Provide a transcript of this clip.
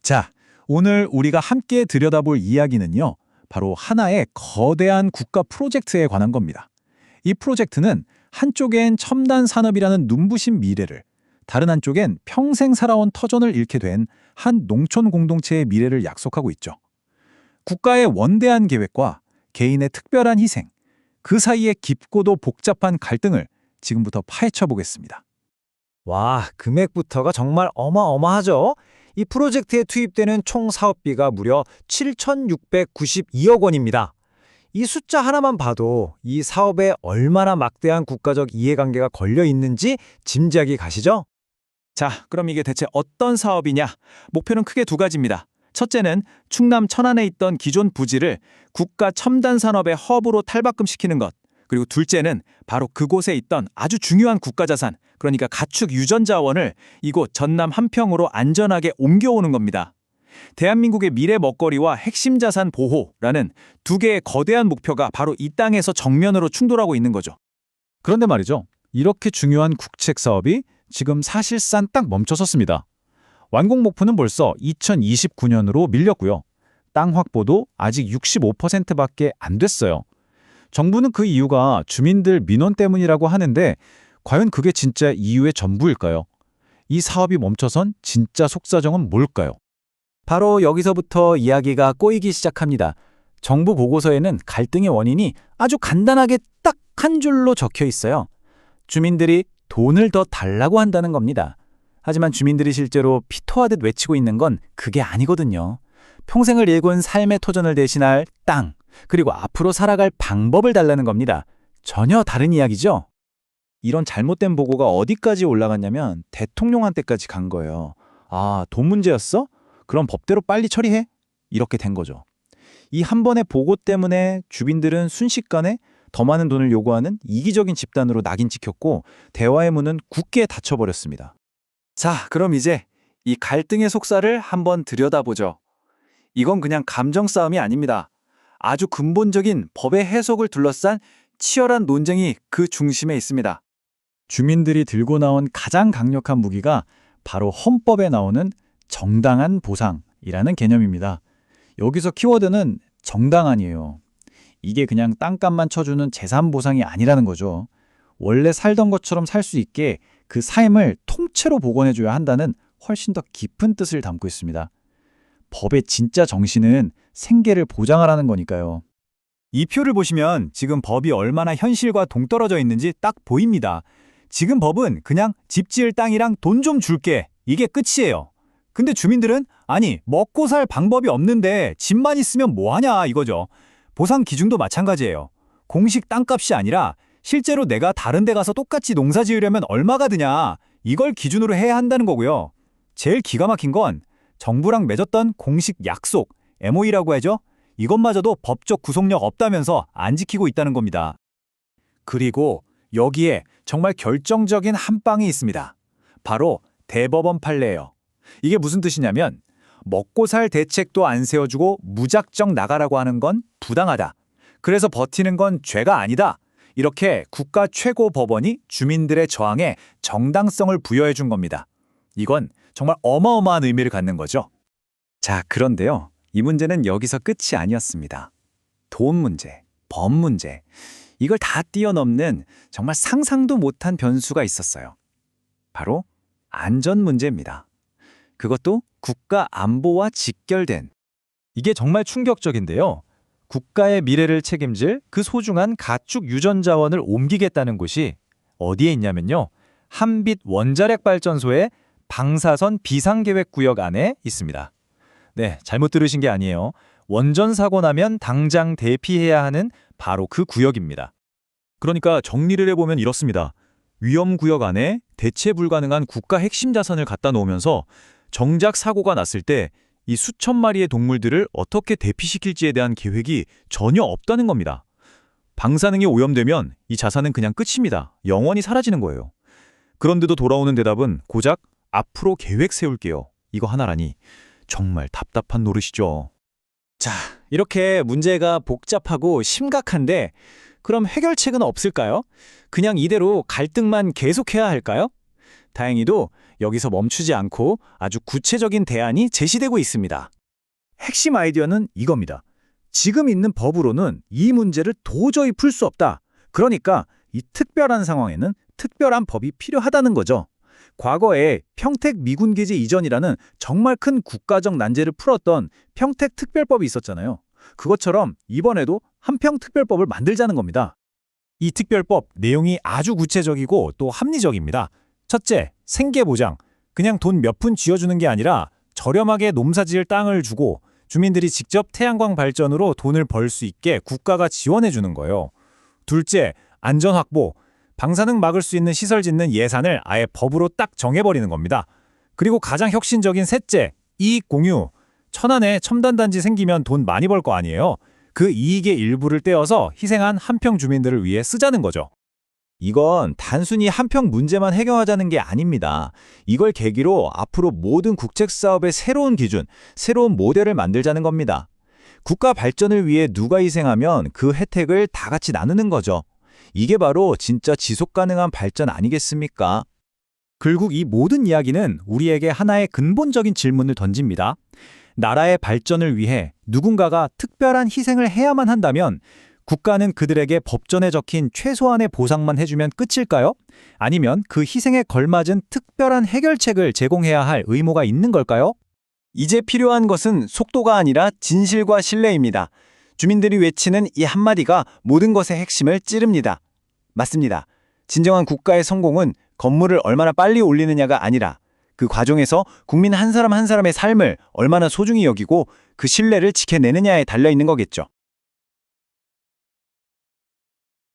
자, 오늘 우리가 함께 들여다볼 이야기는요, 바로 하나의 거대한 국가 프로젝트에 관한 겁니다. 이 프로젝트는 한쪽엔 첨단 산업이라는 눈부신 미래를, 다른 한쪽엔 평생 살아온 터전을 잃게 된 한 농촌 공동체의 미래를 약속하고 있죠. 국가의 원대한 계획과 개인의 특별한 희생, 그 사이의 깊고도 복잡한 갈등을 지금부터 파헤쳐 보겠습니다. 와, 금액부터가 정말 어마어마하죠? 이 프로젝트에 투입되는 총 사업비가 무려 7,692억 원입니다. 이 숫자 하나만 봐도 이 사업에 얼마나 막대한 국가적 이해관계가 걸려 있는지 짐작이 가시죠? 자, 그럼 이게 대체 어떤 사업이냐? 목표는 크게 두 가지입니다. 첫째는 충남 천안에 있던 기존 부지를 국가 첨단 산업의 허브로 탈바꿈시키는 것. 그리고 둘째는 바로 그곳에 있던 아주 중요한 국가 자산, 그러니까 가축 유전 자원을 이곳 전남 함평으로 안전하게 옮겨오는 겁니다. 대한민국의 미래 먹거리와 핵심 자산 보호라는 두 개의 거대한 목표가 바로 이 땅에서 정면으로 충돌하고 있는 거죠. 그런데 말이죠. 이렇게 중요한 국책 사업이 지금 사실상 딱 멈춰섰습니다. 완공 목표는 벌써 2029년으로 밀렸고요. 땅 확보도 아직 65%밖에 안 됐어요. 정부는 그 이유가 주민들 민원 때문이라고 하는데 과연 그게 진짜 이유의 전부일까요? 이 사업이 멈춰선 진짜 속사정은 뭘까요? 바로 여기서부터 이야기가 꼬이기 시작합니다. 정부 보고서에는 갈등의 원인이 아주 간단하게 딱 한 줄로 적혀 있어요. 주민들이 돈을 더 달라고 한다는 겁니다. 하지만 주민들이 실제로 피토하듯 외치고 있는 건 그게 아니거든요. 평생을 일군 삶의 토전을 대신할 땅, 그리고 앞으로 살아갈 방법을 달라는 겁니다. 전혀 다른 이야기죠? 이런 잘못된 보고가 어디까지 올라갔냐면 대통령한테까지 간 거예요. 아, 돈 문제였어? 그럼 법대로 빨리 처리해? 이렇게 된 거죠. 이 한 번의 보고 때문에 주민들은 순식간에 더 많은 돈을 요구하는 이기적인 집단으로 낙인 찍혔고 대화의 문은 굳게 닫혀버렸습니다. 자, 그럼 이제 이 갈등의 속살을 한번 들여다보죠. 이건 그냥 감정 싸움이 아닙니다. 아주 근본적인 법의 해석을 둘러싼 치열한 논쟁이 그 중심에 있습니다. 주민들이 들고 나온 가장 강력한 무기가 바로 헌법에 나오는 정당한 보상이라는 개념입니다. 여기서 키워드는 정당한이에요. 이게 그냥 땅값만 쳐주는 재산 보상이 아니라는 거죠. 원래 살던 것처럼 살 수 있게 그 삶을 통째로 복원해줘야 한다는 훨씬 더 깊은 뜻을 담고 있습니다. 법의 진짜 정신은 생계를 보장하라는 거니까요. 이 표를 보시면 지금 법이 얼마나 현실과 동떨어져 있는지 딱 보입니다. 지금 법은 그냥 집 지을 땅이랑 돈 좀 줄게. 이게 끝이에요. 근데 주민들은 아니 먹고 살 방법이 없는데 집만 있으면 뭐하냐 이거죠. 보상 기준도 마찬가지예요. 공식 땅값이 아니라 실제로 내가 다른 데 가서 똑같이 농사 지으려면 얼마가 드냐 이걸 기준으로 해야 한다는 거고요. 제일 기가 막힌 건 정부랑 맺었던 공식 약속, MOE라고 하죠. 이것마저도 법적 구속력 없다면서 안 지키고 있다는 겁니다. 그리고 여기에 정말 결정적인 한 방이 있습니다. 바로 대법원 판례예요. 이게 무슨 뜻이냐면 먹고 살 대책도 안 세워주고 무작정 나가라고 하는 건 부당하다. 그래서 버티는 건 죄가 아니다. 이렇게 국가 최고 법원이 주민들의 저항에 정당성을 부여해 준 겁니다. 이건 정말 어마어마한 의미를 갖는 거죠. 자, 그런데요. 이 문제는 여기서 끝이 아니었습니다. 돈 문제, 법 문제, 이걸 다 뛰어넘는 정말 상상도 못한 변수가 있었어요. 바로 안전 문제입니다. 그것도 국가 안보와 직결된. 이게 정말 충격적인데요. 국가의 미래를 책임질 그 소중한 가축 유전 자원을 옮기겠다는 곳이 어디에 있냐면요. 한빛 원자력 발전소의 방사선 비상계획구역 안에 있습니다. 네, 잘못 들으신 게 아니에요. 원전 사고 나면 당장 대피해야 하는 바로 그 구역입니다. 그러니까 정리를 해보면 이렇습니다. 위험구역 안에 대체 불가능한 국가 핵심 자산을 갖다 놓으면서 정작 사고가 났을 때 이 수천 마리의 동물들을 어떻게 대피시킬지에 대한 계획이 전혀 없다는 겁니다. 방사능이 오염되면 이 자산은 그냥 끝입니다. 영원히 사라지는 거예요. 그런데도 돌아오는 대답은 고작 앞으로 계획 세울게요. 이거 하나라니 정말 답답한 노릇이죠. 자, 이렇게 문제가 복잡하고 심각한데 그럼 해결책은 없을까요? 그냥 이대로 갈등만 계속해야 할까요? 다행히도 여기서 멈추지 않고 아주 구체적인 대안이 제시되고 있습니다. 핵심 아이디어는 이겁니다. 지금 있는 법으로는 이 문제를 도저히 풀 수 없다. 그러니까 이 특별한 상황에는 특별한 법이 필요하다는 거죠. 과거에 평택 미군기지 이전이라는 정말 큰 국가적 난제를 풀었던 평택특별법이 있었잖아요. 그것처럼 이번에도 한평특별법을 만들자는 겁니다. 이 특별법 내용이 아주 구체적이고 또 합리적입니다. 첫째, 생계보장. 그냥 돈 몇 푼 쥐어주는 게 아니라 저렴하게 농사지을 땅을 주고 주민들이 직접 태양광 발전으로 돈을 벌 수 있게 국가가 지원해 주는 거예요. 둘째, 안전 확보. 방사능 막을 수 있는 시설 짓는 예산을 아예 법으로 딱 정해버리는 겁니다. 그리고 가장 혁신적인 셋째, 이익 공유. 천안에 첨단단지 생기면 돈 많이 벌 거 아니에요. 그 이익의 일부를 떼어서 희생한 한평 주민들을 위해 쓰자는 거죠. 이건 단순히 한평 문제만 해결하자는 게 아닙니다. 이걸 계기로 앞으로 모든 국책 사업의 새로운 기준, 새로운 모델을 만들자는 겁니다. 국가 발전을 위해 누가 희생하면 그 혜택을 다 같이 나누는 거죠. 이게 바로 진짜 지속 가능한 발전 아니겠습니까? 결국 이 모든 이야기는 우리에게 하나의 근본적인 질문을 던집니다. 나라의 발전을 위해 누군가가 특별한 희생을 해야만 한다면 국가는 그들에게 법전에 적힌 최소한의 보상만 해주면 끝일까요? 아니면 그 희생에 걸맞은 특별한 해결책을 제공해야 할 의무가 있는 걸까요? 이제 필요한 것은 속도가 아니라 진실과 신뢰입니다. 주민들이 외치는 이 한마디가 모든 것의 핵심을 찌릅니다. 맞습니다. 진정한 국가의 성공은 건물을 얼마나 빨리 올리느냐가 아니라 그 과정에서 국민 한 사람 한 사람의 삶을 얼마나 소중히 여기고 그 신뢰를 지켜내느냐에 달려있는 거겠죠.